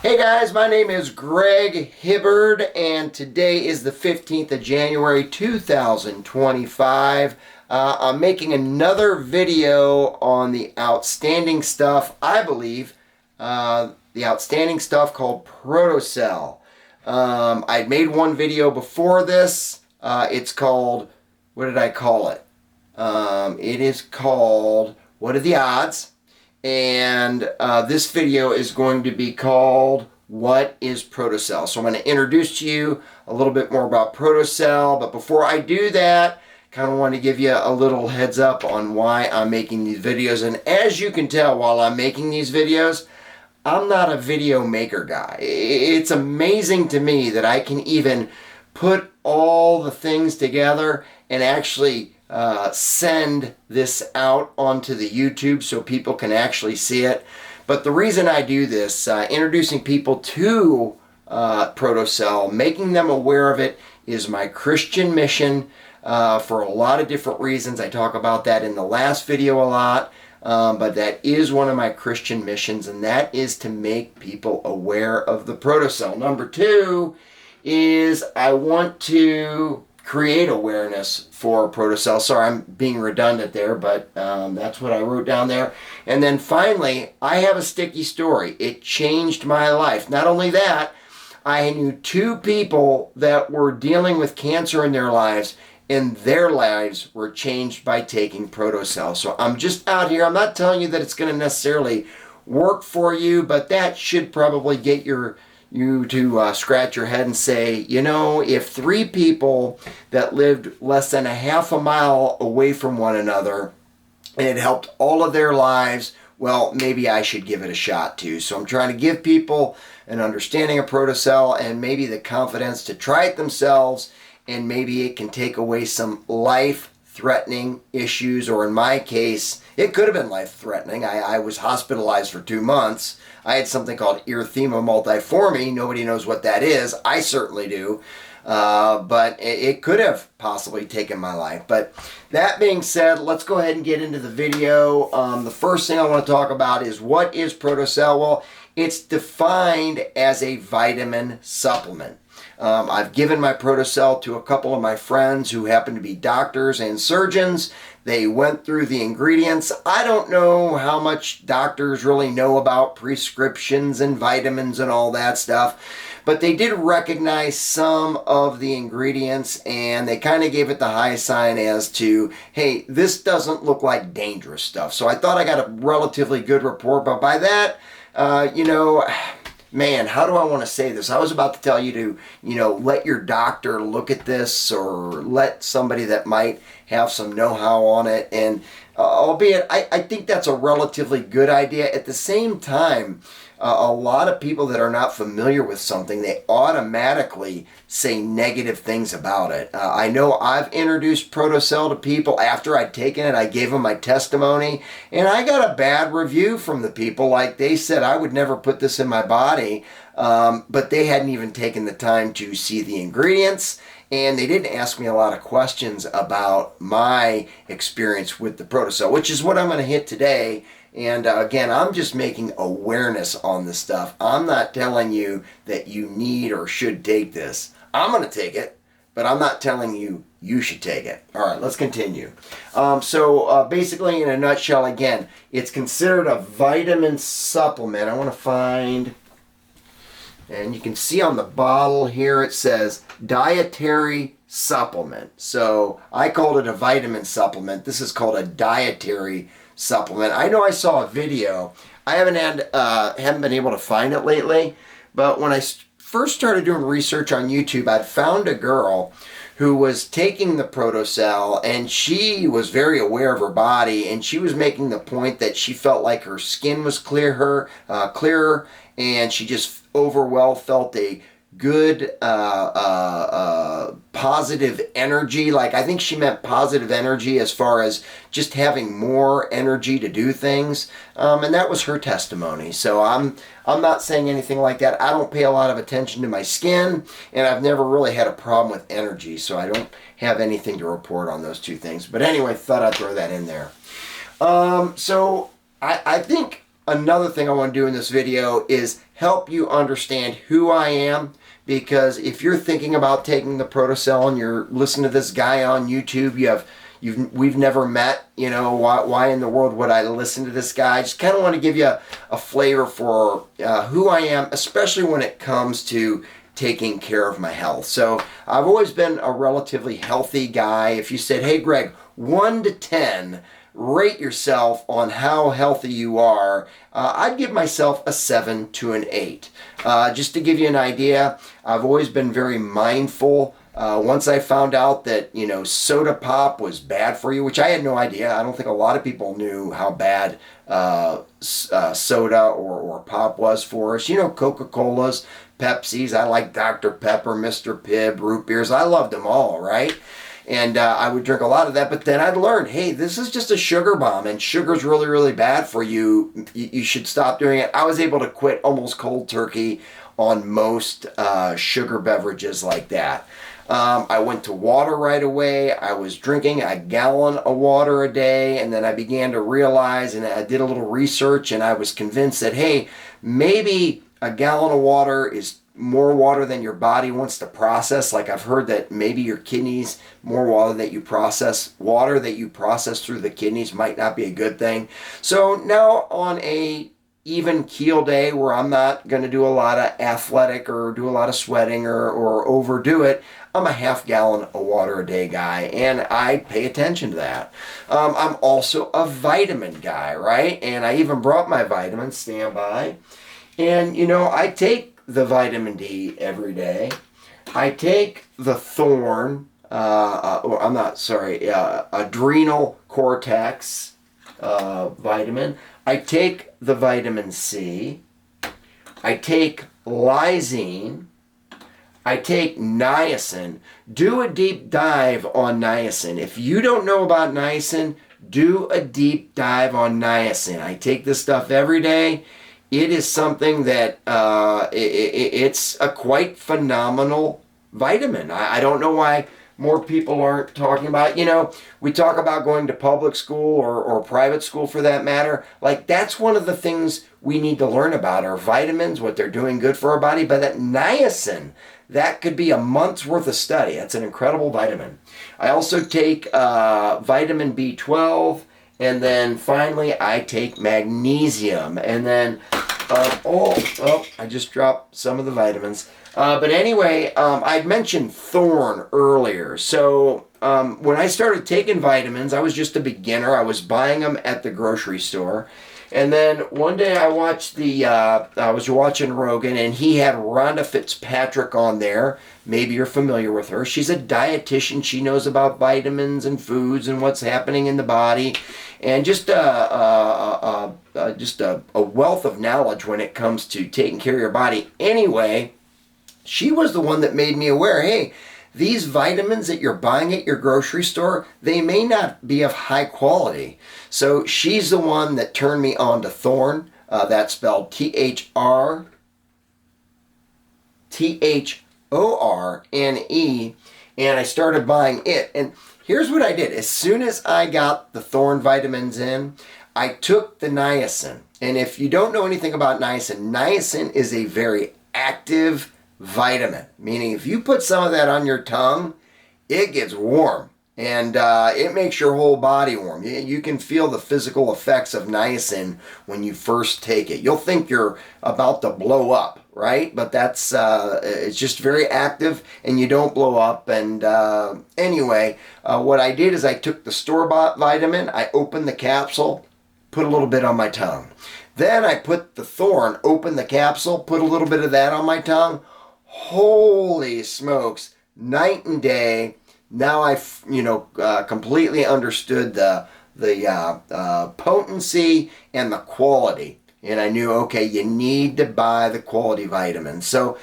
Hey guys, my name is Greg Hibbard and today is the 15th of January 2025. I'm making another video on the outstanding stuff, I believe, the outstanding stuff called Protocel. I'd made one video before this. It's called, what did I call it? It is called, What Are the Odds? And this video is going to be called, What is Protocel? So I'm going to introduce to you a little bit more about Protocel, but before I do that, kind of want to give you a little heads up on why I'm making these videos. And as you can tell while I'm making these videos, I'm not a video maker guy. It's amazing to me that I can even put all the things together and actually send this out onto the YouTube so people can actually see it. But the reason I do this, introducing people to Protocel, making them aware of it, is my Christian mission for a lot of different reasons. I talk about that in the last video a lot, but that is one of my Christian missions, and that is to make people aware of the Protocel. Number two is I want to create awareness for Protocel. Sorry, I'm being redundant there, but that's what I wrote down there. And then finally, I have a sticky story. It changed my life. Not only that, I knew two people that were dealing with cancer in their lives, and their lives were changed by taking Protocel. So I'm just out here. I'm not telling you that it's going to necessarily work for you, but that should probably get you to scratch your head and say, you know, if three people that lived less than a half a mile away from one another and it helped all of their lives, well, maybe I should give it a shot too. So I'm trying to give people an understanding of Protocel and maybe the confidence to try it themselves, and maybe it can take away some life-threatening issues, or in my case, it could have been life-threatening. I was hospitalized for 2 months. I had something called erythema multiforme. Nobody knows what that is. I certainly do. But it could have possibly taken my life. But that being said, let's go ahead and get into the video. The first thing I want to talk about is, what is Protocel? Well, it's defined as a vitamin supplement. I've given my Protocel to a couple of my friends who happen to be doctors and surgeons. They went through the ingredients. I don't know how much doctors really know about prescriptions and vitamins and all that stuff, but they did recognize some of the ingredients, and they kind of gave it the high sign as to, hey, this doesn't look like dangerous stuff. So I thought I got a relatively good report, but by that, man, how do I want to say this? I was about to tell you to, let your doctor look at this, or let somebody that might have some know-how on it. And albeit, I think that's a relatively good idea. At the same time, a lot of people that are not familiar with something, they automatically say negative things about it. I know I've introduced Protocel to people after I'd taken it. I gave them my testimony, and I got a bad review from the people. Like, they said I would never put this in my body, but they hadn't even taken the time to see the ingredients, and they didn't ask me a lot of questions about my experience with the Protocel, which is what I'm going to hit today. And again, I'm just making awareness on this stuff. I'm not telling you that you need or should take this. I'm going to take it, but I'm not telling you you should take it. All right, let's continue. So basically, in a nutshell, again, it's considered a vitamin supplement. I want to find, and you can see on the bottle here, it says Dietary Supplement. So I called it a vitamin supplement. This is called a dietary supplement. I know I saw a video. I haven't been able to find it lately, but when I first started doing research on YouTube, I'd found a girl who was taking the Protocel, and she was very aware of her body, and she was making the point that she felt like her skin was clearer, and she just overall felt a good positive energy. Like, I think she meant positive energy as far as just having more energy to do things, and that was her testimony. So I'm not saying anything like that. I don't pay a lot of attention to my skin, and I've never really had a problem with energy, so I don't have anything to report on those two things. But anyway, thought I'd throw that in there. So I think another thing I want to do in this video is help you understand who I am, because if you're thinking about taking the Protocel and you're listening to this guy on YouTube, we've never met, you know, why in the world would I listen to this guy? I just kind of want to give you a flavor for who I am, especially when it comes to taking care of my health. So I've always been a relatively healthy guy. If you said, hey Greg, 1 to 10, rate yourself on how healthy you are, I'd give myself a 7 to an 8. Just to give you an idea, I've always been very mindful. Once I found out that, you know, soda pop was bad for you, which I had no idea. I don't think a lot of people knew how bad soda or pop was for us. You know, Coca-Colas, Pepsis, I like Dr. Pepper, Mr. Pibb, root beers. I loved them all, right? And I would drink a lot of that, but then I'd learn, hey, this is just a sugar bomb, and sugar's really, really bad for you. You should stop doing it. I was able to quit almost cold turkey on most sugar beverages like that. I went to water right away. I was drinking a gallon of water a day, and then I began to realize, and I did a little research, and I was convinced that, hey, maybe a gallon of water is more water than your body wants to process. Like I've heard that maybe your kidneys, more water that you process through the kidneys might not be a good thing. So now on a even keel day where I'm not going to do a lot of athletic or do a lot of sweating or overdo it, I'm a half gallon of water a day guy, and I pay attention to that. I'm also a vitamin guy, right? And I even brought my vitamins, stand by. And, you know, I take the vitamin D every day. I take the Thorn, adrenal cortex vitamin. I take the vitamin C. I take lysine. I take niacin. Do a deep dive on niacin. If you don't know about niacin, do a deep dive on niacin. I take this stuff every day. It is something that it's a quite phenomenal vitamin. I don't know why more people aren't talking about it. You know, we talk about going to public school or private school for that matter. Like, that's one of the things we need to learn about are vitamins, what they're doing good for our body. But that niacin, that could be a month's worth of study. That's an incredible vitamin. I also take vitamin B12. And then finally, I take magnesium. And then, I just dropped some of the vitamins. But anyway, I'd mentioned Thorn earlier. So when I started taking vitamins, I was just a beginner. I was buying them at the grocery store. And then one day I watched I was watching Rogan, and he had Rhonda Fitzpatrick on there. Maybe you're familiar with her. She's a dietitian. She knows about vitamins and foods and what's happening in the body, and just a wealth of knowledge when it comes to taking care of your body. Anyway, she was the one that made me aware, hey, these vitamins that you're buying at your grocery store, they may not be of high quality. So she's the one that turned me on to Thorn. That's spelled THRNE. And I started buying it. And here's what I did. As soon as I got the Thorn vitamins in, I took the niacin. And if you don't know anything about niacin, niacin is a very active vitamin, meaning if you put some of that on your tongue, it gets warm, and it makes your whole body warm. You can feel the physical effects of niacin when you first take it. You'll think you're about to blow up, right? But that's it's just very active, and you don't blow up. And anyway, what I did is I took the store-bought vitamin, I opened the capsule, put a little bit on my tongue. Then I put the Thorn, opened the capsule, put a little bit of that on my tongue. Holy smokes, night and day. Now I've, completely understood the potency and the quality. And I knew, okay, you need to buy the quality vitamins. So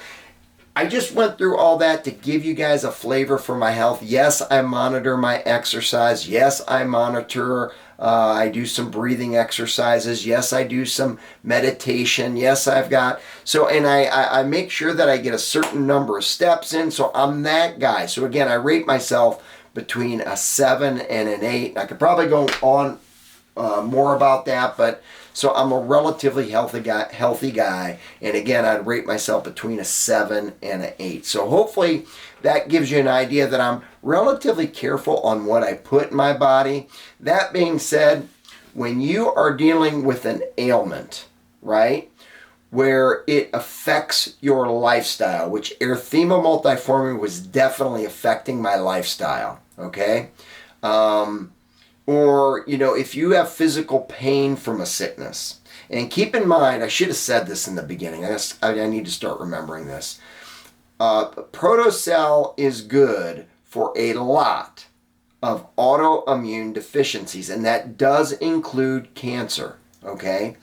I just went through all that to give you guys a flavor for my health. Yes, I monitor my exercise. Yes, I monitor I do some breathing exercises. Yes, I do some meditation. Yes, I've got, and I make sure that I get a certain number of steps in. So I'm that guy. So again, I rate myself between a 7 and an 8. I could probably go on more about that, but So I'm a relatively healthy guy. And again, I'd rate myself between a 7 and an 8. So hopefully that gives you an idea that I'm relatively careful on what I put in my body. That being said, when you are dealing with an ailment, right, where it affects your lifestyle, which erythema multiforme was definitely affecting my lifestyle, okay? Or, if you have physical pain from a sickness, and keep in mind, I should have said this in the beginning, I need to start remembering this. Protocel is good for a lot of autoimmune deficiencies, and that does include cancer, okay?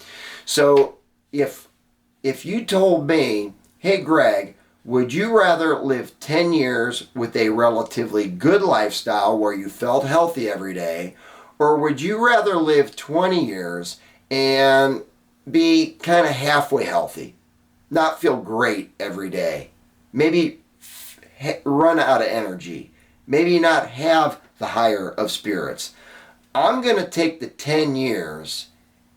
So if you told me, hey Greg, would you rather live 10 years with a relatively good lifestyle where you felt healthy every day, or would you rather live 20 years and be kind of halfway healthy, not feel great every day, maybe run out of energy, maybe not have the higher of spirits? I'm going to take the 10 years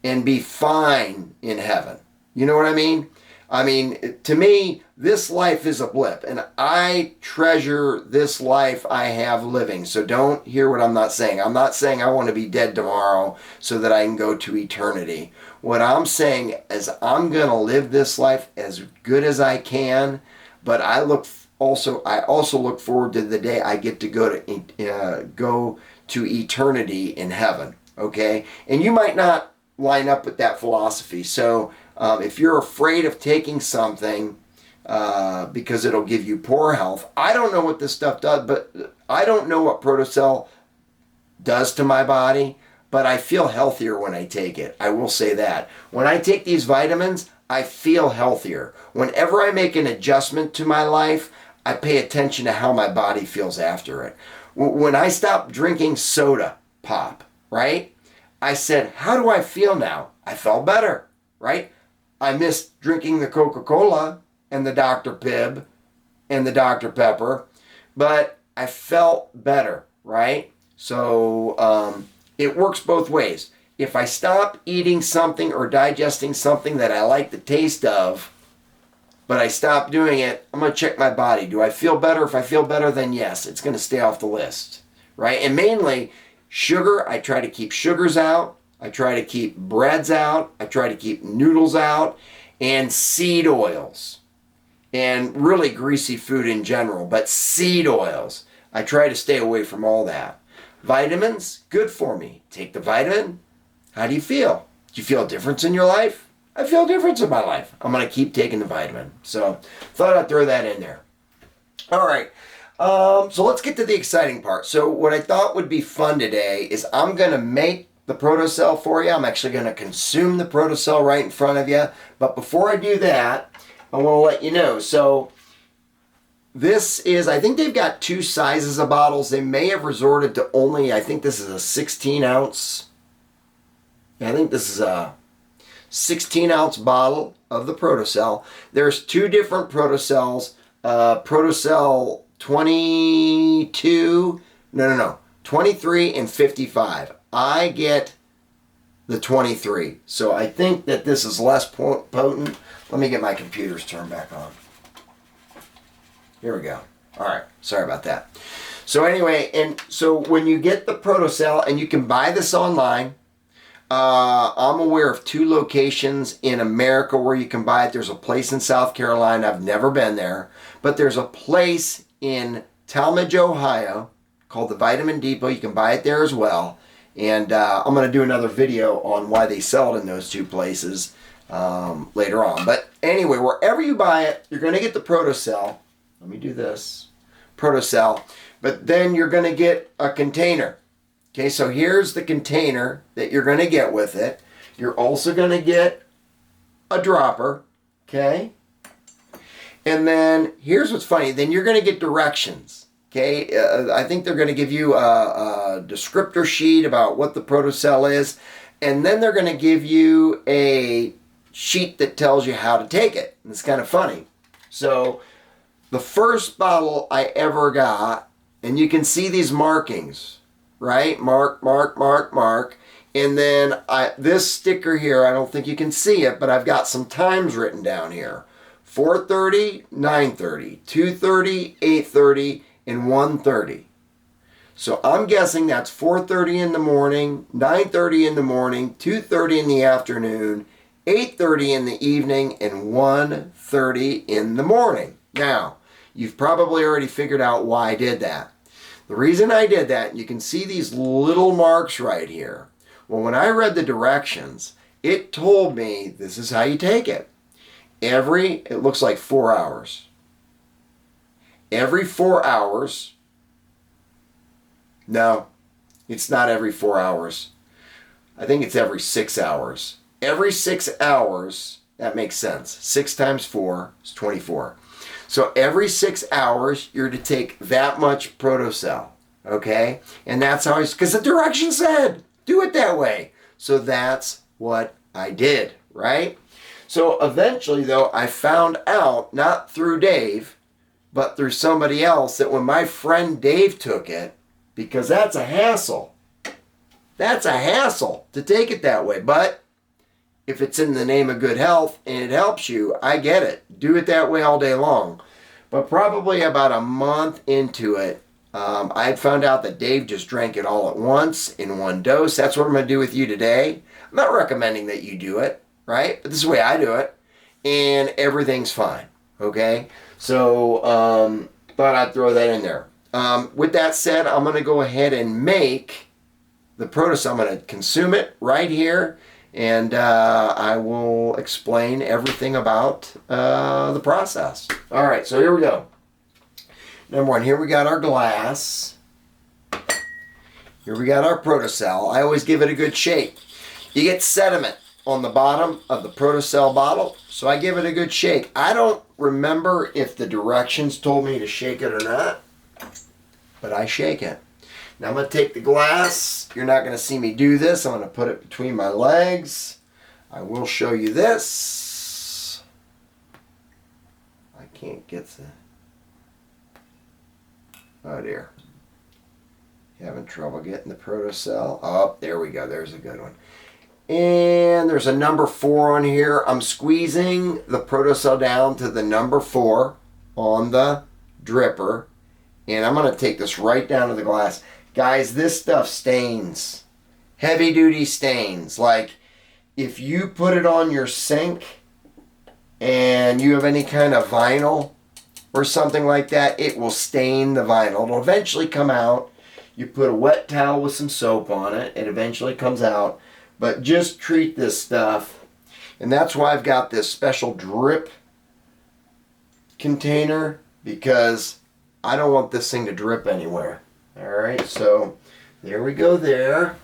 and be fine in heaven. You know what I mean? I mean, to me, this life is a blip, and I treasure this life I have living. So don't hear what I'm not saying. I'm not saying I want to be dead tomorrow so that I can go to eternity. What I'm saying is I'm going to live this life as good as I can, but I also look forward to the day I get to go to eternity in heaven. Okay, and you might not line up with that philosophy. So if you're afraid of taking something because it'll give you poor health, I don't know what this stuff does, but I don't know what Protocel does to my body, but I feel healthier when I take it. I will say that. When I take these vitamins, I feel healthier. Whenever I make an adjustment to my life, I pay attention to how my body feels after it. When I stopped drinking soda pop, right? I said, how do I feel now? I felt better, right? I missed drinking the Coca-Cola and the Dr. Pibb and the Dr. Pepper, but I felt better, right? So it works both ways. If I stop eating something or digesting something that I like the taste of, but I stop doing it, I'm going to check my body. Do I feel better? If I feel better, then yes, it's going to stay off the list, right? And mainly, sugar, I try to keep sugars out. I try to keep breads out. I try to keep noodles out. And seed oils. And really greasy food in general, but seed oils. I try to stay away from all that. Vitamins, good for me. Take the vitamin. How do you feel? Do you feel a difference in your life? I feel a difference in my life. I'm going to keep taking the vitamin. So, thought I'd throw that in there. All right. So let's get to the exciting part. So what I thought would be fun today is I'm going to make the Protocel for you. I'm actually going to consume the Protocel right in front of you. But before I do that, I want to let you know. So this is, I think they've got 2 sizes of bottles. They may have resorted to only, I think this is a 16 ounce. I think this is a 16-ounce bottle of the Protocel. There's 2 different Protocels. Protocel 23 and 55. I get the 23. So I think that this is less potent. Let me get my computer's turned back on. Here we go. All right. Sorry about that. So anyway, and so when you get the Protocel, and you can buy this online, I'm aware of 2 locations in America where you can buy it. There's a place in South Carolina. I've never been there. But there's a place in Talmadge, Ohio called the Vitamin Depot. You can buy it there as well. And I'm going to do another video on why they sell it in those 2 places later on. But anyway, wherever you buy it, you're going to get the Protocel. Let me do this. Protocel. But then you're going to get a container. Okay, so here's the container that you're going to get with it. You're also going to get a dropper, okay? And then here's what's funny. Then you're going to get directions, okay? I think they're going to give you a descriptor sheet about what the Protocel is. And then they're going to give you a sheet that tells you how to take it. And it's kind of funny. So the first bottle I ever got, and you can see these markings, right? Mark. And then this sticker here, I don't think you can see it, but I've got some times written down here. 4:30, 9:30, 2:30, 8:30, and 1:30. So I'm guessing that's 4:30 in the morning, 9:30 in the morning, 2:30 in the afternoon, 8:30 in the evening, and 1:30 in the morning. Now, you've probably already figured out why I did that. The reason I did that, you can see these little marks right here. Well, when I read the directions, it told me this is how you take it. It looks like 4 hours. Every 4 hours, no, it's not every 4 hours. I think it's every 6 hours. Every 6 hours, that makes sense. 6 times 4 is 24. So every 6 hours, you're to take that much Protocel, okay? And that's how because the direction said, do it that way. So that's what I did, right? So eventually, though, I found out, not through Dave, but through somebody else, that when my friend Dave took it, because that's a hassle. That's a hassle to take it that way. But if it's in the name of good health and it helps you, I get it. Do it that way all day long. But probably about a month into it, I had found out that Dave just drank it all at once in one dose. That's what I'm going to do with you today. I'm not recommending that you do it, right? But this is the way I do it. And everything's fine, okay? So, thought I'd throw that in there. With that said, I'm going to go ahead and make the Protocel. I'm going to consume it right here. And I will explain everything about the process. All right, so here we go. Number one, here we got our glass. Here we got our Protocel. I always give it a good shake. You get sediment on the bottom of the Protocel bottle, so I give it a good shake. I don't remember if the directions told me to shake it or not, but I shake it. Now I'm going to take the glass. You're not going to see me do this. I'm going to put it between my legs. I will show you this. I can't get the... Oh dear. Having trouble getting the Protocel. Oh, there we go. There's a good one. And there's a number 4 on here. I'm squeezing the Protocel down to the number 4 on the dripper. And I'm going to take this right down to the glass. Guys, this stuff stains. Heavy duty stains. Like, if you put it on your sink and you have any kind of vinyl or something like that, it will stain the vinyl. It'll eventually come out. You put a wet towel with some soap on it, it eventually comes out. But just treat this stuff. And that's why I've got this special drip container, because I don't want this thing to drip anywhere. Alright, so there we go there.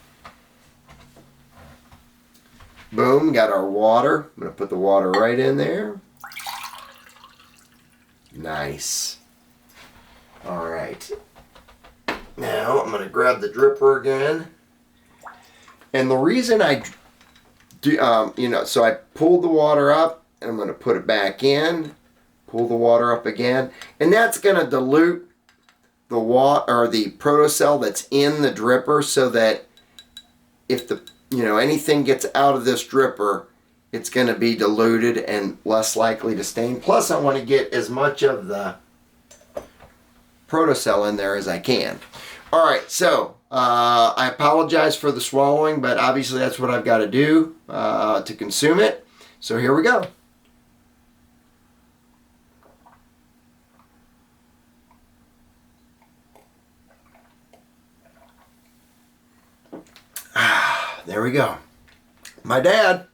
Boom, got our water. I'm going to put the water right in there. Nice. Alright. Now I'm going to grab the dripper again. And the reason I do, so I pulled the water up and I'm going to put it back in. Pull the water up again. And that's going to dilute the water, or the Protocel that's in the dripper, so that if the, anything gets out of this dripper, it's going to be diluted and less likely to stain. Plus, I want to get as much of the Protocel in there as I can. All right, so I apologize for the swallowing, but obviously that's what I've got to do to consume it. So here we go. There we go. My dad,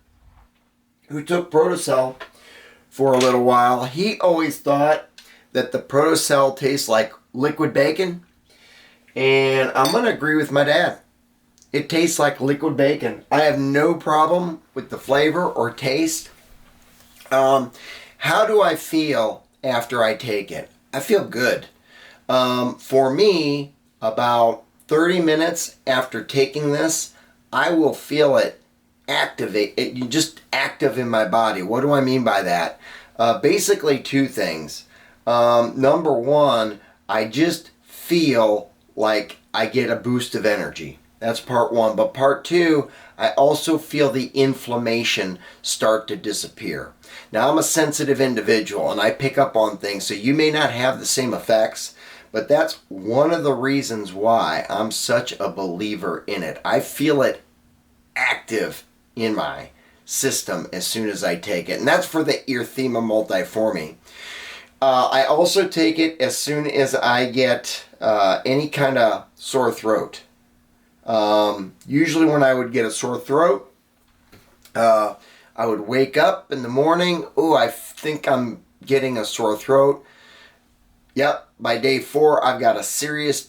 who took Protocel for a little while, he always thought that the Protocel tastes like liquid bacon. And I'm going to agree with my dad. It tastes like liquid bacon. I have no problem with the flavor or taste. How do I feel after I take it? I feel good. For me, about 30 minutes after taking this, I will feel it just active in my body. What do I mean by that? Basically 2 things. Number 1, I just feel like I get a boost of energy. That's part one. But part two, I also feel the inflammation start to disappear. Now, I'm a sensitive individual and I pick up on things, so you may not have the same effects, but that's one of the reasons why I'm such a believer in it. I feel it active in my system as soon as I take it, and that's for the erythema multiforme. I also take it as soon as I get any kind of sore throat. Usually when I would get a sore throat, I would wake up in the morning, oh, I think I'm getting a sore throat. Yep, by day 4, I've got a serious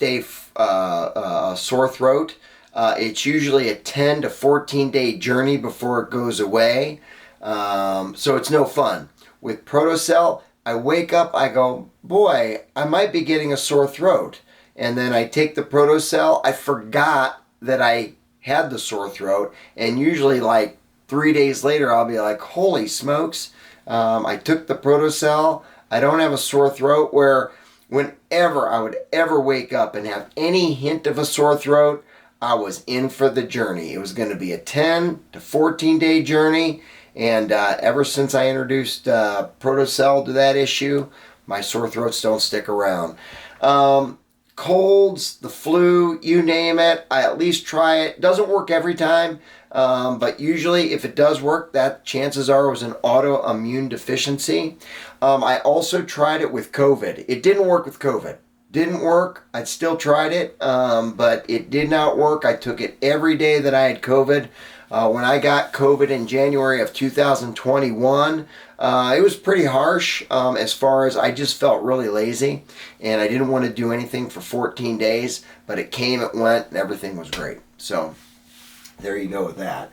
sore throat. It's usually a 10 to 14 day journey before it goes away. So it's no fun. With Protocel, I wake up, I go, boy, I might be getting a sore throat. And then I take the Protocel. I forgot that I had the sore throat. And usually like 3 days later, I'll be like, holy smokes, I took the Protocel. I don't have a sore throat. Where whenever I would ever wake up and have any hint of a sore throat, I was in for the journey. It was going to be a 10 to 14 day journey. And ever since I introduced Protocel to that issue, my sore throats don't stick around. Colds, the flu, you name it, I at least try it. Doesn't work every time, but usually if it does work, that chances are it was an autoimmune deficiency. I also tried it with COVID. It didn't work with COVID. Didn't work. I still tried it, but it did not work. I took it every day that I had COVID. When I got COVID in January of 2021, it was pretty harsh as far as I just felt really lazy and I didn't want to do anything for 14 days, but it came, it went, and everything was great. So there you go with that.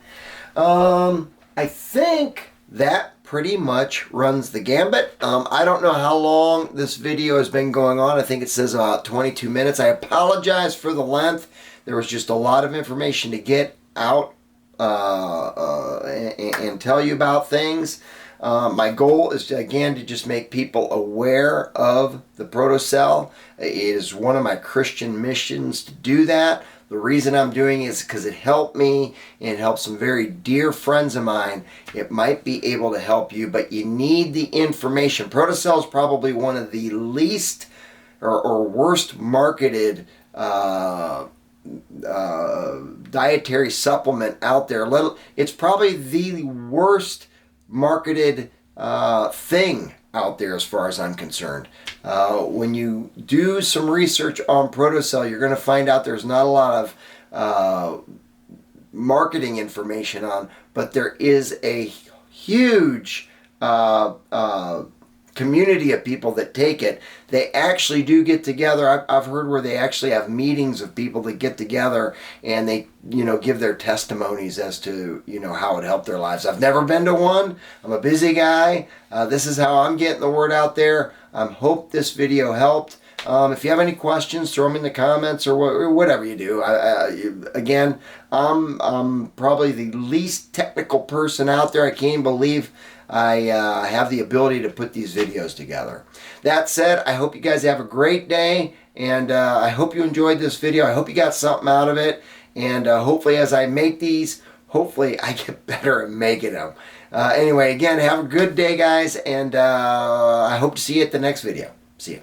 I think that pretty much runs the gambit. I don't know how long this video has been going on. I think it says about 22 minutes. I apologize for the length. There was just a lot of information to get out and tell you about things. My goal is to, again, to just make people aware of the Protocel. It is one of my Christian missions to do that. The reason I'm doing it is because it helped me and it helped some very dear friends of mine. It might be able to help you, but you need the information. Protocel is probably one of the least or worst marketed dietary supplement out there. It's probably the worst marketed thing out there as far as I'm concerned. When you do some research on Protocel, you're going to find out there's not a lot of marketing information on, but there is a huge community of people that take it. They actually do get together. I've heard where they actually have meetings of people that get together and they, give their testimonies as to, how it helped their lives. I've never been to one. I'm a busy guy. This is how I'm getting the word out there. I hope this video helped. If you have any questions, throw them in the comments or whatever you do. Again, I'm probably the least technical person out there. I can't believe I have the ability to put these videos together. That said, I hope you guys have a great day, and I hope you enjoyed this video. I hope you got something out of it, and hopefully as I make these, hopefully I get better at making them. Anyway, again, have a good day, guys, and I hope to see you at the next video. See ya.